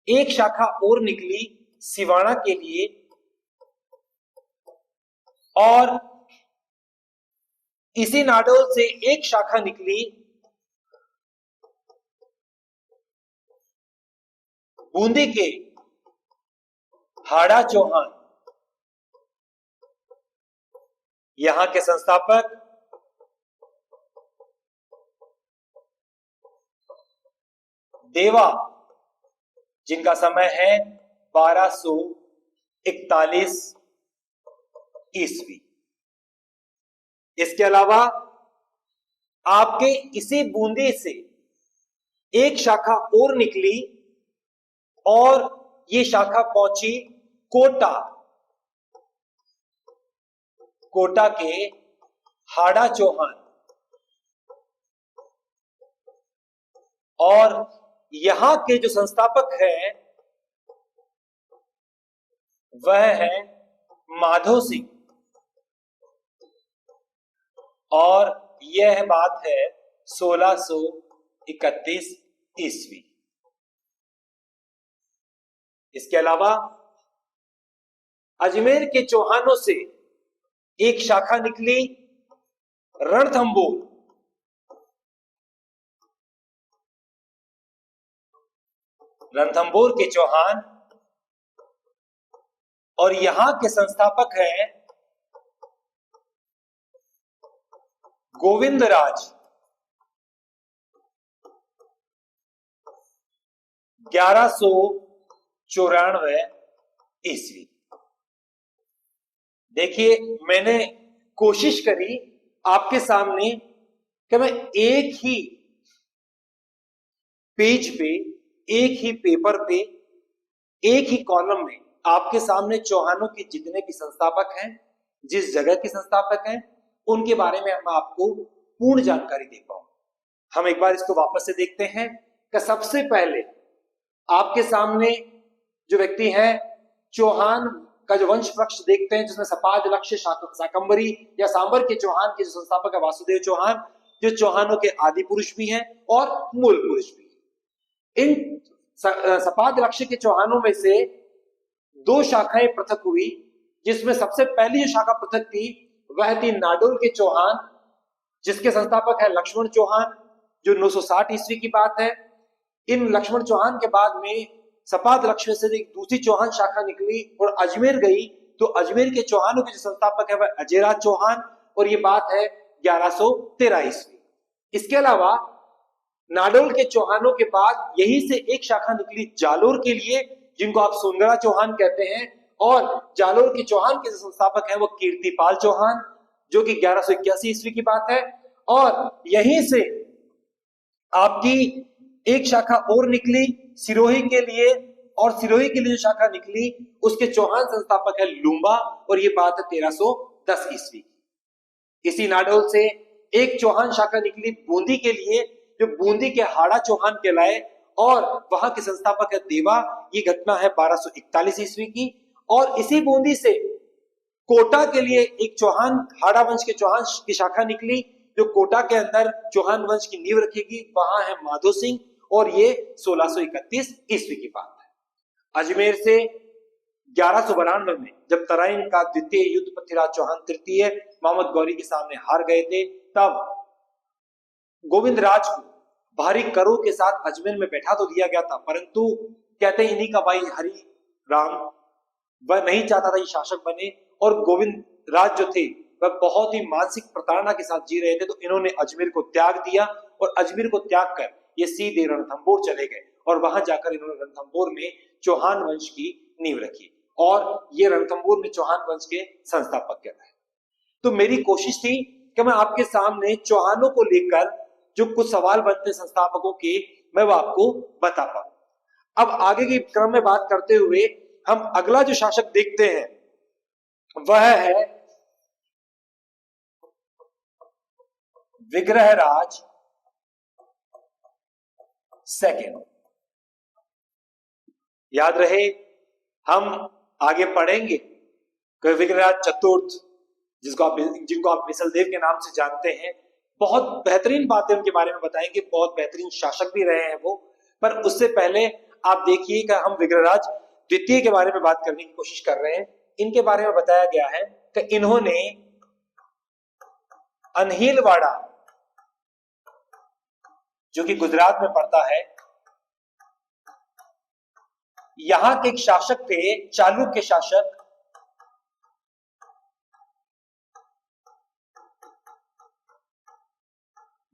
एक शाखा और निकली सिवाना के लिए, और इसी नाडोल से एक शाखा निकली बूंदी के हाड़ा चौहान। यहां के संस्थापक देवा, जिनका समय है 1241 ईस्वी। इसके अलावा आपके इसी बूंदी से एक शाखा और निकली, और ये शाखा पहुंची कोटा, कोटा के हाड़ा चौहान। और यहां के जो संस्थापक हैं वह है माधो सिंह, और यह बात है 1631 ईस्वी। इसके अलावा अजमेर के चौहानों से एक शाखा निकली रणथंबोर, रणथंबोर के चौहान, और यहां के संस्थापक हैं गोविंदराज, 1194 ईस्वी। देखिए, मैंने कोशिश करी आपके सामने कि मैं एक ही पेज पे, एक ही पेपर पे, एक ही कॉलम में आपके सामने चौहानों के जितने भी संस्थापक हैं, जिस जगह के संस्थापक हैं, उनके बारे में मैं आपको पूर्ण जानकारी दे पाऊं। हम एक बार इसको वापस से देखते हैं कि सबसे पहले आपके सामने जो व्यक्ति है, चौहान का जो वंश वृक्ष देखते हैं, जिसमें सपाद, लक्ष्य, शाकंभरी या सांबर के चौहान के जो संस्थापक है वासुदेव चौहान, जो चौहानों के आदि पुरुष भी हैं और मूल पुरुष भी हैं। इन सपाद लक्ष्य के चौहानों में से दो शाखाएं पृथक हुई, जिसमें सबसे पहली जो शाखा पृथक थी वह थी नाडोल के चौहान, जिसके संस्थापक है लक्ष्मण चौहान, जो 960 ईस्वी की बात है। इन लक्ष्मण चौहान के बाद में सपाद लक्ष्य से एक दूसरी चौहान शाखा निकली और अजमेर गई, तो अजमेर के चौहानों के जो संस्थापक है वह अजयराज चौहान, और ये बात है 1113 ईस्वी। इसके अलावा नाडोल के चौहानों के बाद यहीं से एक शाखा निकली जालोर के लिए, जिनको आप सोनगरा चौहान कहते हैं, और जालोर के चौहान के जो संस्थापक हैं वो कीर्तिपाल चौहान, जो कि 1181 ईस्वी की बात है। और यहीं से आपकी एक शाखा और निकली सिरोही के लिए, और सिरोही के लिए जो शाखा निकली उसके चौहान संस्थापक है लूंबा, और ये बात है 1310 ईस्वी। इसी नाडोल से एक चौहान शाखा निकली बूंदी के लिए, जो बूंदी के हाड़ा चौहान कहलाए, और वहां के संस्थापक है देवा। ये घटना है 1241 ईस्वी की। और इसी बूंदी से कोटा के लिए एक चौहान, हाड़ा वंश के चौहान की शाखा निकली, जो कोटा के अंदर चौहान वंश की नींव रखेगी, वहां है माधो सिंह, और ये 1631 ईस्वी की बात है। अजमेर से 1192 में जब तराइन का द्वितीय युद्ध पृथ्वीराज चौहान तृतीय मोहम्मद गौरी के सामने हार गए थे, तब गोविंदराज को भारी करों के साथ अजमेर में बैठा तो दिया गया था, परंतु कहते हैं इन्हीं का भाई हरि राम वह नहीं चाहता था ये शासक बने, और गोविंद राज जो थे वह बहुत ही मानसिक प्रताड़ना के साथ जी रहे थे, तो इन्होंने अजमेर को त्याग दिया, और अजमेर को त्याग कर ये सीधे रणथंबोर चले गए, और वहां जाकर इन्होंने रणथंबोर में चौहान वंश की नींव रखी, और ये रणथंबोर में चौहान वंश के संस्थापक कहलाए। तो मेरी कोशिश थी कि मैं आपके सामने चौहानों को लेकर जो कुछ सवाल बनते संस्थापकों के, मैं वो आपको बता पाऊं। अब आगे के क्रम में बात करते हुए हम अगला जो शासक देखते हैं वह है विग्रहराज सेकंड। याद रहे, हम आगे पढ़ेंगे कि विग्रहराज चतुर्थ, जिनको आप बिसलदेव के नाम से जानते हैं, बहुत बेहतरीन बातें उनके बारे में बताएंगे, बहुत बेहतरीन शासक भी रहे हैं वो। पर उससे पहले आप देखिए कि हम विग्रहराज द्वितीय के बारे में बात करने की कोशिश कर रहे हैं। इनके बारे में बताया गया है कि इन्होंने अनहिलवाड़ा, जो कि गुजरात में पड़ता है, यहां के एक शासक थे, चालुक्य शासक,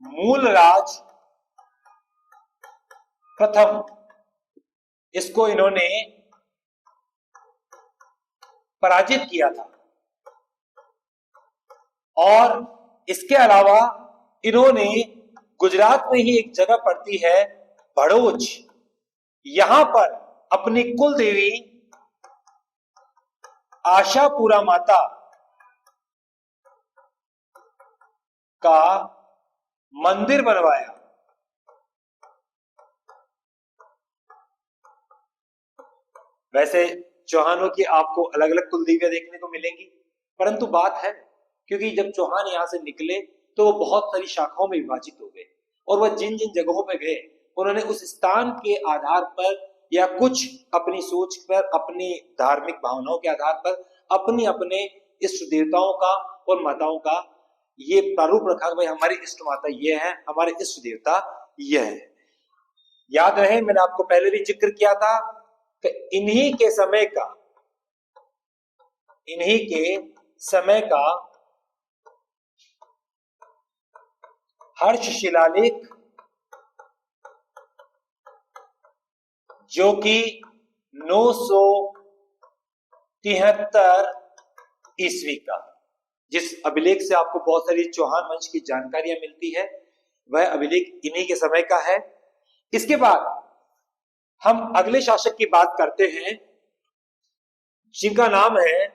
मूलराज प्रथम, इसको इन्होंने पराजित किया था। और इसके अलावा इन्होंने गुजरात में ही एक जगह पड़ती है भड़ोच, यहां पर अपनी कुल देवी आशापुरा माता का मंदिर बनवाया। वैसे चौहानों की आपको अलग अलग कुल देवियां देखने को मिलेंगी, परंतु बात है क्योंकि जब चौहान यहां से निकले तो वो बहुत सारी शाखाओं में विभाजित हो गए, और वह जिन जिन जगहों पर गए उन्होंने उस स्थान के आधार पर या कुछ अपनी सोच पर, अपनी धार्मिक भावनाओं के आधार पर अपने अपने इष्ट देवताओं का और माताओं का ये प्रारूप रखा, भाई हमारी इष्ट माता ये है, हमारे इष्ट देवता ये है। याद रहे, मैंने आपको पहले भी जिक्र किया था कि इन्हीं के समय का हर्ष शिलालेख, जो कि 973 ईस्वी का, जिस अभिलेख से आपको बहुत सारी चौहान वंश की जानकारियां मिलती है, वह अभिलेख इन्हीं के समय का है। इसके बाद हम अगले शासक की बात करते हैं, जिनका नाम है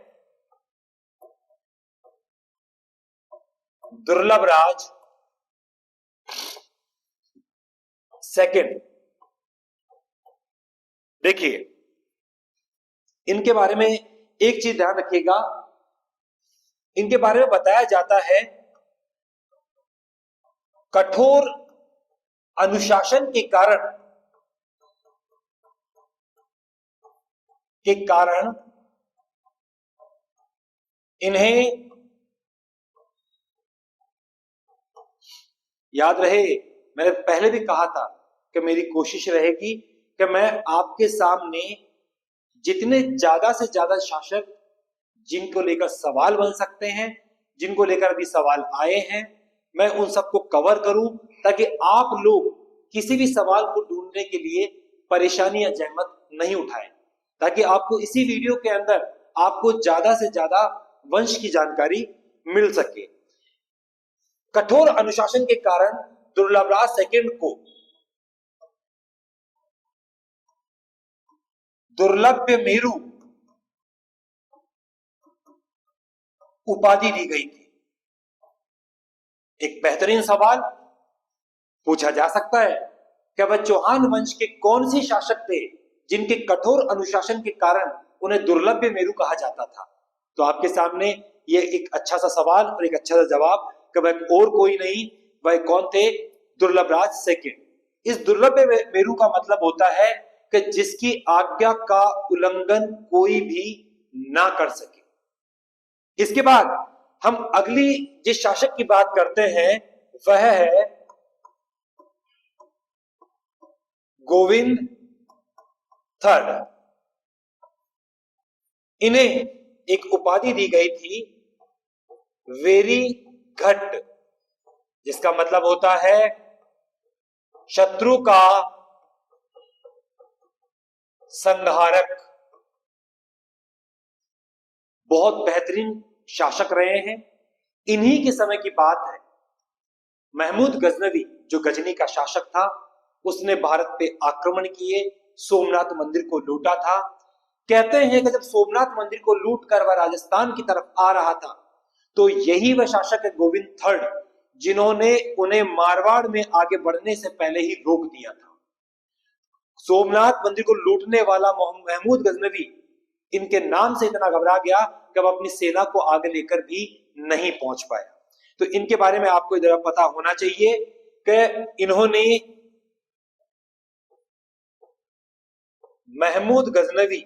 दुर्लभराज सेकंड। देखिए, इनके बारे में एक चीज ध्यान रखिएगा, इनके बारे में बताया जाता है कठोर अनुशासन के कारण इन्हें, याद रहे मैंने पहले भी कहा था कि मेरी कोशिश रहेगी कि मैं आपके सामने जितने ज्यादा से ज्यादा शासक जिनको लेकर सवाल बन सकते हैं, जिनको लेकर अभी सवाल आए हैं, मैं उन सबको कवर करूं, ताकि आप लोग किसी भी सवाल को ढूंढने के लिए परेशानी या जहमत नहीं उठाएं, ताकि आपको इसी वीडियो के अंदर आपको ज्यादा से ज्यादा वंश की जानकारी मिल सके। कठोर अनुशासन के कारण दुर्लभराज सेकंड को दुर्लभ मेरु उपाधि दी गई थी। एक बेहतरीन सवाल पूछा जा सकता है कि वह चौहान वंश के कौन से शासक थे जिनके कठोर अनुशासन के कारण उन्हें दुर्लभ मेरु कहा जाता था। तो आपके सामने ये एक अच्छा सा सवाल और एक अच्छा सा जवाब कि वह और कोई नहीं, वह कौन थे? दुर्लभराज सेकंड। इस दुर्लभ मेरु का मतलब होता है कि जिसकी आज्ञा का उल्लंघन कोई भी ना कर सके। इसके बाद हम अगली जिस शासक की बात करते हैं वह है गोविंद थर्ड। इन्हें एक उपाधि दी गई थी वेरी घट, जिसका मतलब होता है शत्रु का संहारक। बहुत बेहतरीन शासक रहे हैं। इन्हीं के समय की बात है, महमूद गजनवी जो गजनी का शासक था, उसने भारत पे आक्रमण किए, सोमनाथ मंदिर को लूटा था। कहते हैं कि जब सोमनाथ मंदिर को लूट कर वह राजस्थान की तरफ आ रहा था तो यही वह शासक है गोविंद थर्ड, जिन्होंने उन्हें मारवाड़ में आगे बढ़ने से पहले ही रोक दिया था। सोमनाथ मंदिर को लूटने वाला महमूद गजनवी इनके नाम से इतना घबरा गया कि वह अपनी सेना को आगे लेकर भी नहीं पहुंच पाया। तो इनके बारे में आपको जरा पता होना चाहिए कि इन्होंने महमूद गजनवी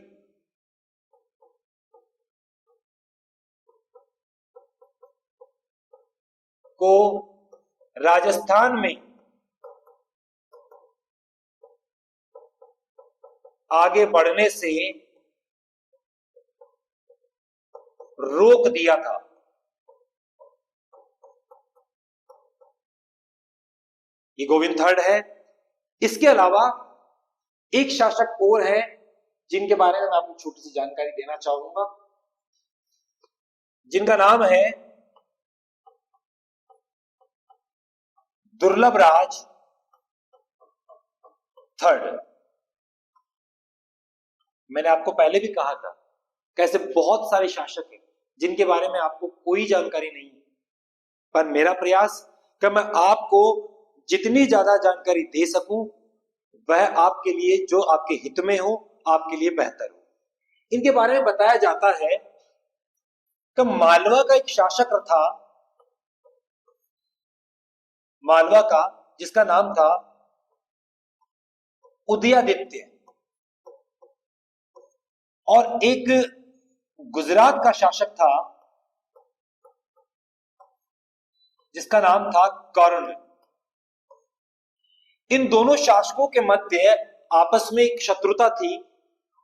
को राजस्थान में आगे बढ़ने से रोक दिया था। ये गोविंद थर्ड है। इसके अलावा एक शासक और है जिनके बारे में मैं आपको छोटी सी जानकारी देना चाहूंगा, जिनका नाम है दुर्लभ राज थर्ड। मैंने आपको पहले भी कहा था कैसे बहुत सारे शासक हैं जिनके बारे में आपको कोई जानकारी नहीं है, पर मेरा प्रयास कि मैं आपको जितनी ज्यादा जानकारी दे सकूं वह आपके लिए, जो आपके हित में हो, आपके लिए बेहतर हो। इनके बारे में बताया जाता है कि मालवा का एक शासक था, मालवा का, जिसका नाम था उदयादित्य, और एक गुजरात का शासक था जिसका नाम था कर्ण। इन दोनों शासकों के मध्य आपस में एक शत्रुता थी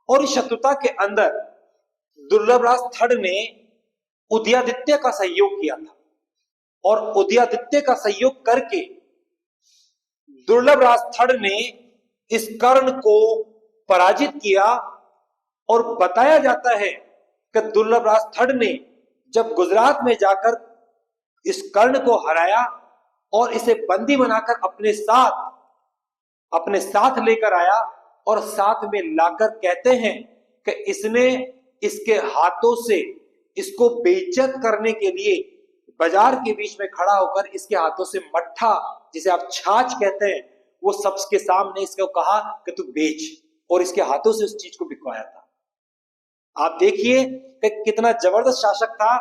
और इस शत्रुता के अंदर दुर्लभराज थर्ड ने उदयादित्य का सहयोग किया था और उदयादित्य का सहयोग करके दुर्लभराज थर्ड ने इस कर्ण को पराजित किया। और बताया जाता है कि दुर्लभराज थर्ड ने जब गुजरात में जाकर इस कर्ण को हराया और इसे बंदी बनाकर अपने साथ लेकर आया और साथ में लाकर कहते हैं कि इसने इसके हाथों से इसको बेइज्जत करने के लिए बाजार के बीच में खड़ा होकर इसके हाथों से मट्ठा, जिसे आप छाछ कहते हैं, वो सबके सामने इसको कहा कि तू बेच, और इसके हाथों से उस चीज को बिकवाया था। आप देखिए कि कितना जबरदस्त शासक था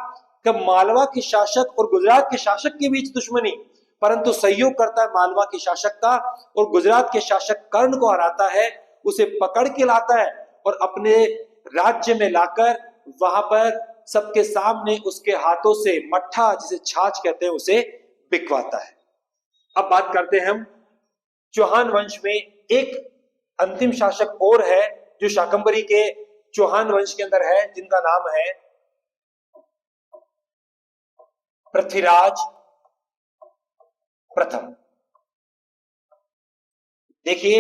कि मालवा के शासक और गुजरात के शासक के बीच दुश्मनी, परंतु सहयोग करता है मालवा के शासक का और गुजरात के शासक कर्ण को हराता है, उसे पकड़ के लाता है और अपने राज्य में लाकर वहां पर सबके सामने उसके हाथों से मट्ठा, जिसे छाछ कहते हैं, उसे बिकवाता है। अब बात करते हैं हम चौहान वंश में एक अंतिम शासक और है जो शाकंभरी के चौहान वंश के अंदर है, जिनका नाम है पृथ्वीराज प्रथम। देखिए,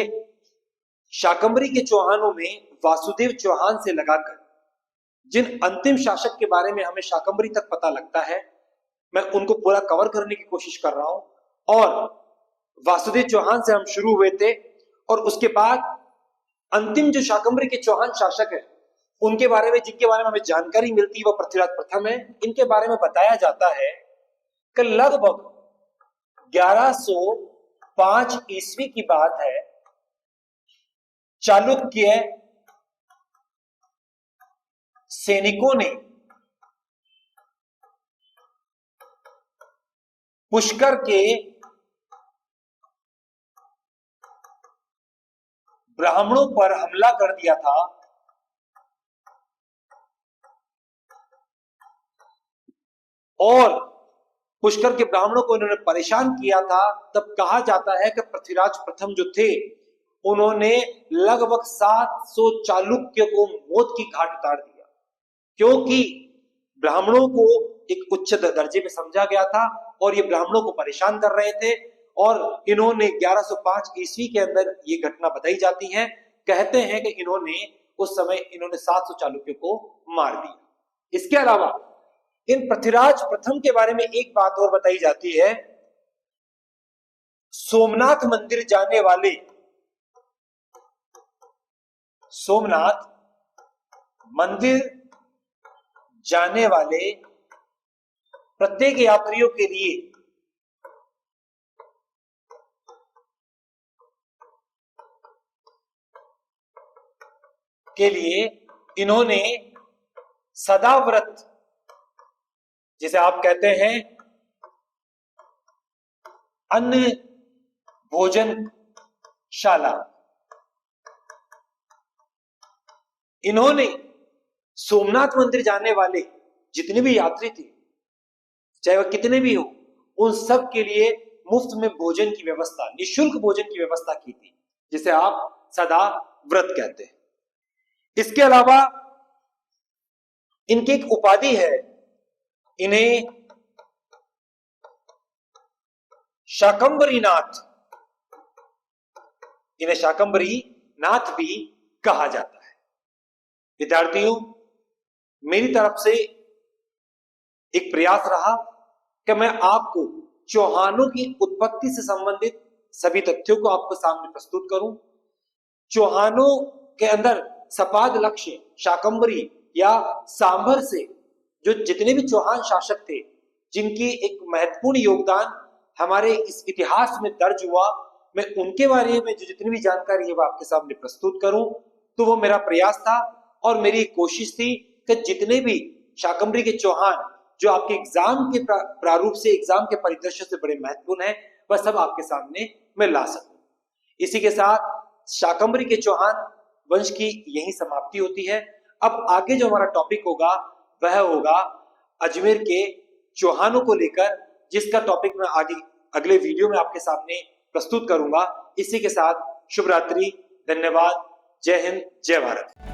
शाकंभरी के चौहानों में वासुदेव चौहान से लगाकर जिन अंतिम शासक के बारे में हमें शाकंभरी तक पता लगता है, मैं उनको पूरा कवर करने की कोशिश कर रहा हूं। और वासुदेव चौहान से हम शुरू हुए थे और उसके बाद अंतिम जो शाकंभरी के चौहान शासक है उनके बारे में, जिनके बारे में हमें जानकारी मिलती है, वह पृथ्वीराज प्रथम है। इनके बारे में बताया जाता है कि लगभग 1105 ईस्वी की बात है, चालुक्य सैनिकों ने पुष्कर के ब्राह्मणों पर हमला कर दिया था और पुष्कर के ब्राह्मणों को इन्होंने परेशान किया था। तब कहा जाता है कि पृथ्वीराज प्रथम जो थे उन्होंने लगभग 700 चालुक्य को मौत की घाट उतार दिया, क्योंकि ब्राह्मणों को एक उच्च दर्जे में समझा गया था और ये ब्राह्मणों को परेशान कर रहे थे। और इन्होंने 1105 ईस्वी के अंदर ये घटना बताई जाती है। कहते हैं कि उस समय इन्होंने 700 चालुक्य को मार दिया। इसके अलावा इन पृथ्वीराज प्रथम के बारे में एक बात और बताई जाती है, सोमनाथ मंदिर जाने वाले सोमनाथ मंदिर जाने वाले प्रत्येक यात्रियों के लिए इन्होंने सदा व्रत, जिसे आप कहते हैं अन्न भोजनशाला, इन्होंने सोमनाथ मंदिर जाने वाले जितने भी यात्री थे, चाहे वह कितने भी हो, उन सब के लिए मुफ्त में भोजन की व्यवस्था, निशुल्क भोजन की व्यवस्था की थी, जिसे आप सदा व्रत कहते हैं। इसके अलावा इनकी एक उपाधि है, इन्हें शाकंभरी नाथ, इन्हें शाकंभरी नाथ भी कहा जाता है। विद्यार्थियों, मेरी तरफ से एक प्रयास रहा कि मैं आपको चौहानों की उत्पत्ति से संबंधित सभी तथ्यों को आपको सामने प्रस्तुत करूं। चौहानों के अंदर सपाद लक्ष्य, शाकंभरी या सांभर से जो जितने भी चौहान शासक थे, जिनकी एक महत्वपूर्ण योगदान हमारे इस इतिहास में दर्ज हुआ, मैं उनके बारे में जो जितनी भी जानकारी है वो आपके सामने प्रस्तुत करूं। तो वो मेरा प्रयास था और मेरी कोशिश थी कि जितने भी शाकंभरी के चौहान जो आपके एग्जाम के प्रारूप से, एग्जाम के परिदृश्य से बड़े महत्वपूर्ण है, वह सब आपके सामने मैं ला सकूं। इसी के साथ शाकंभरी के चौहान वंश की यही समाप्ति होती है। अब आगे जो हमारा टॉपिक होगा वह होगा अजमेर के चौहानों को लेकर, जिसका टॉपिक मैं आगे अगले वीडियो में आपके सामने प्रस्तुत करूंगा। इसी के साथ शुभ रात्रि, धन्यवाद, जय हिंद, जय भारत।